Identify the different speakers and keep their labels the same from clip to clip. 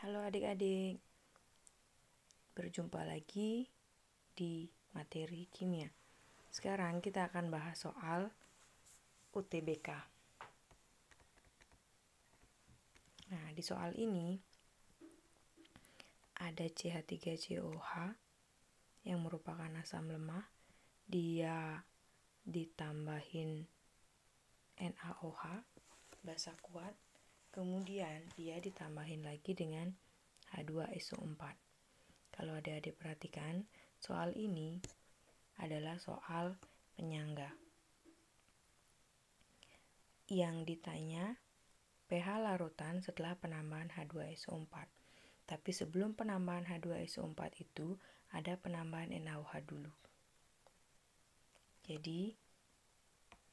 Speaker 1: Halo adik-adik, berjumpa lagi di materi kimia. Sekarang kita akan bahas soal UTBK. Nah, di soal ini ada CH3COH yang merupakan asam lemah. Dia ditambahin NaOH, basa kuat. Kemudian dia ditambahin lagi dengan H2SO4. Kalau adik-adik perhatikan, soal ini adalah soal penyangga. Yang ditanya pH larutan setelah penambahan H2SO4. Tapi sebelum penambahan H2SO4 itu ada penambahan NaOH dulu. Jadi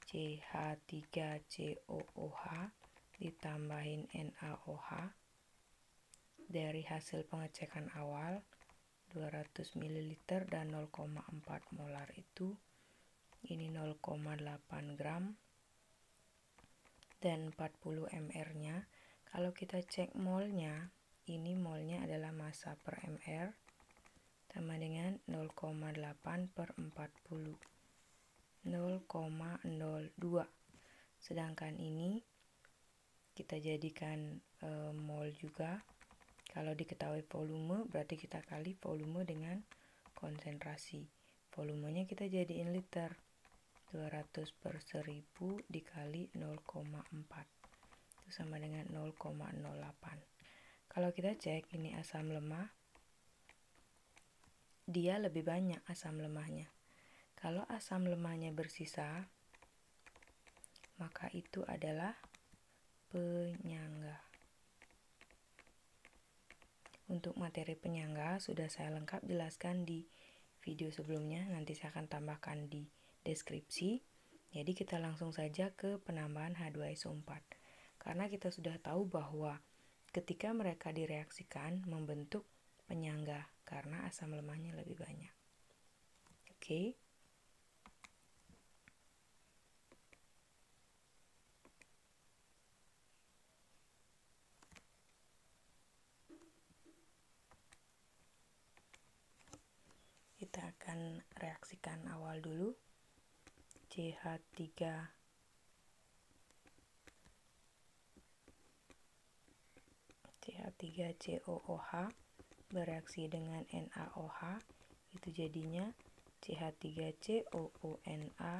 Speaker 1: CH3COOH ditambahin NaOH dari hasil pengecekan awal 200 ml dan 0,4 molar itu ini 0,8 gram dan 40 mr nya. Kalau kita cek molnya, ini molnya adalah massa per mr sama dengan 0,8 per 40 0,02. Sedangkan ini kita jadikan mol juga. Kalau diketahui volume, berarti kita kali volume dengan konsentrasi. Volumenya kita jadiin liter. 200 per 1000 dikali 0,4. Itu sama dengan 0,08. Kalau kita cek ini asam lemah, dia lebih banyak asam lemahnya. Kalau asam lemahnya bersisa, maka itu adalah penyangga. Untuk materi penyangga sudah saya lengkap jelaskan di video sebelumnya, nanti saya akan tambahkan di deskripsi. Jadi kita langsung saja ke penambahan H2SO4. Karena kita sudah tahu bahwa ketika mereka direaksikan membentuk penyangga karena asam lemahnya lebih banyak. Oke. Kita akan reaksikan awal dulu. CH3COOH bereaksi dengan NaOH, itu jadinya CH3COONa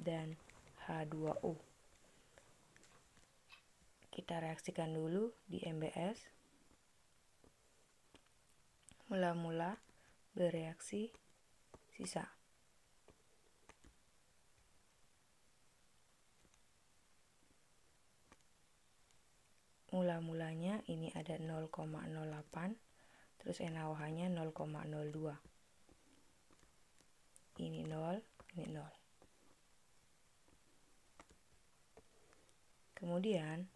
Speaker 1: dan H2O. Kita reaksikan dulu di MBS. Mula-mula bereaksi sisa. Mula-mulanya ini ada 0,08, terus NaOH-nya 0,02. Ini 0, ini 0. Kemudian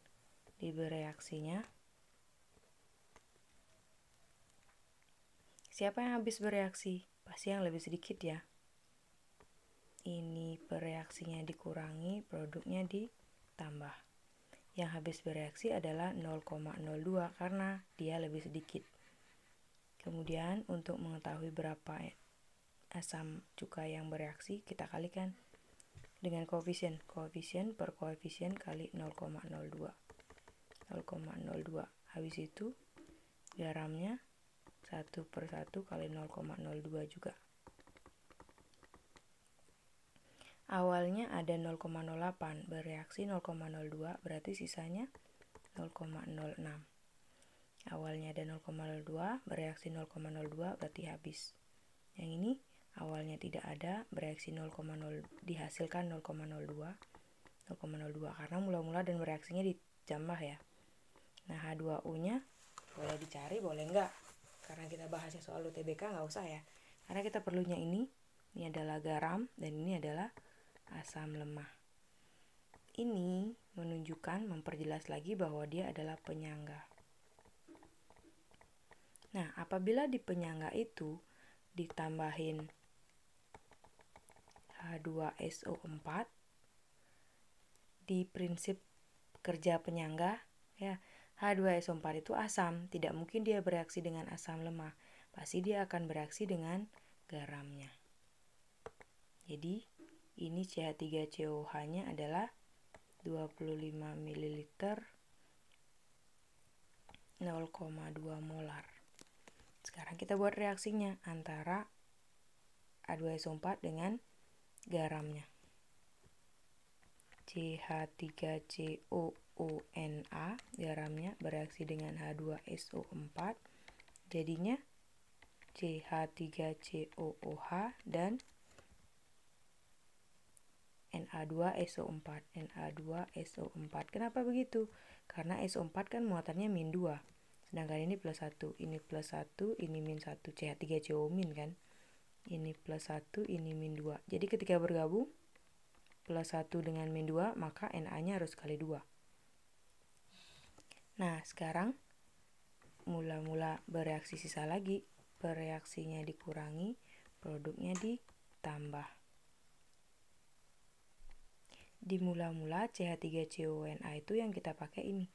Speaker 1: di bereaksinya, siapa yang habis bereaksi? Pasti yang lebih sedikit ya. Ini bereaksinya dikurangi, produknya ditambah. Yang habis bereaksi adalah 0,02 karena dia lebih sedikit. Kemudian untuk mengetahui berapa asam cuka yang bereaksi, kita kalikan dengan koefisien. Koefisien per koefisien kali 0,02. 0,02. Habis itu garamnya 1 per 1 kali 0,02 juga. Awalnya ada 0,08, bereaksi 0,02, berarti sisanya 0,06. Awalnya ada 0,02, bereaksi 0,02, berarti habis. Yang ini awalnya tidak ada, bereaksi 0,0, dihasilkan 0,02, 0,02 karena mula-mula dan bereaksinya ditambah ya. Nah, H2O-nya boleh dicari, boleh enggak? Karena kita bahasnya soal UTBK nggak usah ya. Karena kita perlunya ini adalah garam dan ini adalah asam lemah. Ini menunjukkan, memperjelas lagi bahwa dia adalah penyangga. Nah, apabila di penyangga itu ditambahin H2SO4 di prinsip kerja penyangga ya, H2SO4 itu asam, tidak mungkin dia bereaksi dengan asam lemah. Pasti dia akan bereaksi dengan garamnya. Jadi ini CH3COH-nya adalah 25 ml 0,2 molar. Sekarang kita buat reaksinya antara H2SO4 dengan garamnya. CH3COONA, garamnya bereaksi dengan H2SO4, jadinya CH3COOH dan Na2SO4. Na2SO4. Kenapa begitu? Karena SO4 kan muatannya -2. Sedangkan ini +1. Ini +1, ini -1. CH3CO- kan? Ini +1, ini -2. Jadi ketika bergabung +1 dengan -2, maka Na-nya harus kali 2. Nah, sekarang mula-mula bereaksi sisa lagi. Bereaksinya dikurangi, produknya ditambah. Di mula-mula CH3CONA itu yang kita pakai ini.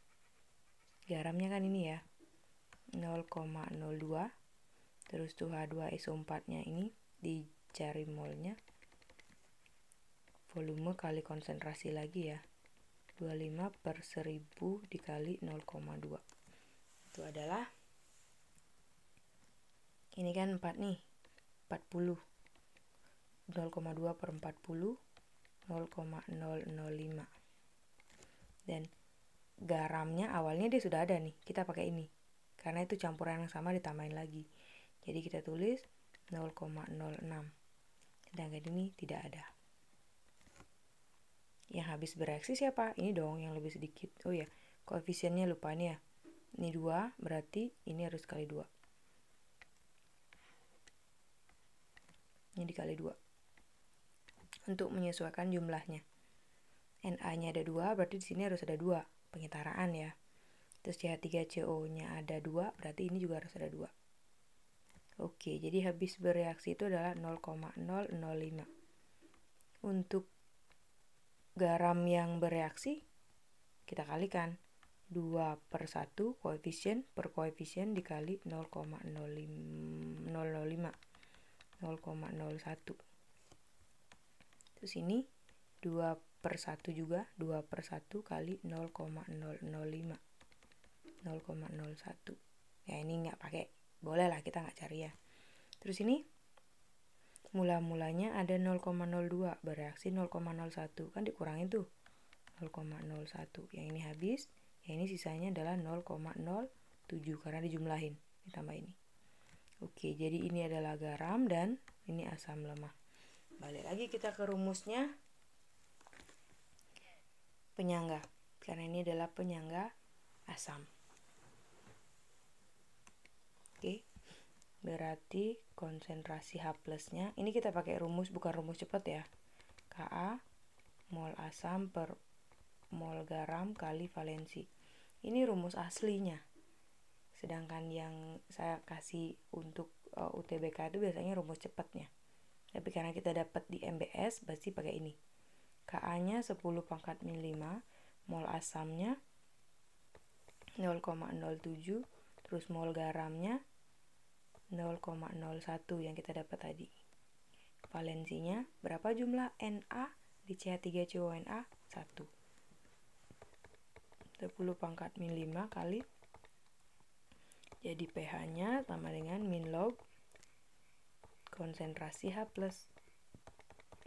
Speaker 1: Garamnya kan ini ya. 0,02. Terus tuh H2SO4-nya ini dicari molnya. Volume kali konsentrasi lagi ya. 25/1000 dikali 0,2. Itu adalah, ini kan 4 nih, 40. 0,2/40, 0,005. Dan garamnya awalnya dia sudah ada nih, kita pakai ini. Karena itu campuran yang sama ditambahin lagi. Jadi kita tulis 0,06. Sedangkan ini tidak ada. Yang habis bereaksi siapa? Ini dong yang lebih sedikit. Oh ya, koefisiennya lupa nih ya. Ini 2, berarti ini harus kali 2. Ini dikali 2. Untuk menyesuaikan jumlahnya. Na-nya ada 2, berarti di sini harus ada 2. Penyetaraan ya. Terus CH3CO-nya ada 2, berarti ini juga harus ada 2. Oke, jadi habis bereaksi itu adalah 0,005. Untuk garam yang bereaksi, kita kalikan 2/1 koefisien per koefisien dikali 0,005, 0,01. Terus ini 2/1 juga, 2/1 kali 0,005, 0,01. Ya ini nggak pakai, boleh lah kita nggak cari ya. Terus ini mula-mulanya ada 0,02, bereaksi 0,01, kan dikurangin tuh 0,01. Yang ini habis, yang ini sisanya adalah 0,07 karena dijumlahin, ditambah ini. Oke, jadi ini adalah garam dan ini asam lemah. Balik lagi kita ke rumusnya penyangga, karena ini adalah penyangga asam. Oke, berarti konsentrasi H plusnya, ini kita pakai rumus, bukan rumus cepat ya. Ka mol asam per mol garam kali valensi. Ini rumus aslinya. Sedangkan yang saya kasih untuk UTBK itu biasanya rumus cepatnya. Tapi karena kita dapat di MBS, pasti pakai ini. Ka-nya 10⁻⁵, mol asamnya 0,07, terus mol garamnya 0,01 yang kita dapat tadi. Valensinya berapa jumlah Na di CH3CONA? 1. 10⁻⁵ kali, jadi pH-nya sama dengan min log konsentrasi H+,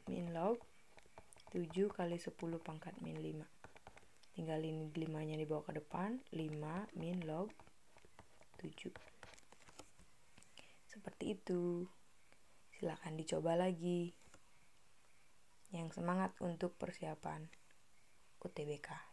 Speaker 1: min log 7 kali 10⁻⁵. Tinggal ini 5-nya dibawa ke depan, 5 min log 7. Seperti itu. Silakan dicoba lagi. Yang semangat untuk persiapan UTBK.